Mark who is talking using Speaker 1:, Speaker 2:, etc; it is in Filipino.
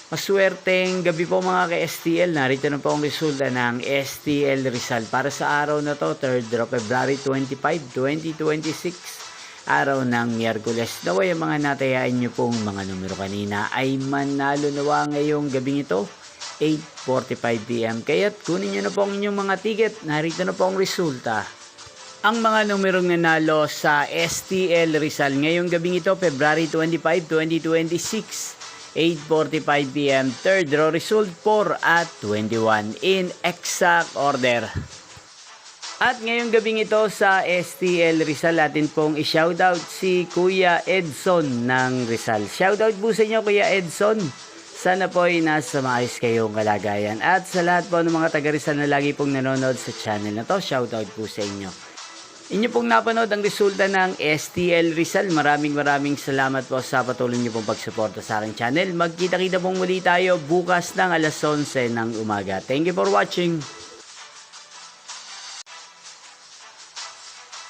Speaker 1: Maswerteng gabi po mga ka-STL. Narito na po ang resulta ng STL Rizal para sa araw na to, 3rd of February 25, 2026. Araw ng Miyerkules. Naway ang mga natayaan nyo pong mga numero kanina ay manalo nawa ngayong gabing ito, 8:45 PM. Kaya't kunin nyo na po ang inyong mga ticket. Narito na po ang resulta. Ang mga numerong nanalo sa STL Rizal ngayong gabing ito, February 25, 2026. 8:45 PM, third row result 4 at 21 in exact order. At ngayong gabing ito sa STL Rizal, atin pong i-shoutout si Kuya Edson ng Rizal. Shoutout po sa inyo Kuya Edson. Sana po ay nasa maayos kayong kalagayan. At sa lahat po ng mga taga Rizal na lagi pong nanonood sa channel na to, shoutout po sa inyo. Inyo pong napanood ang resulta ng STL Rizal. Maraming salamat po sa patuloy niyo pong pagsuporta sa aking channel. Magkita-kita pong muli tayo bukas ng alas 11 ng umaga. Thank you for watching.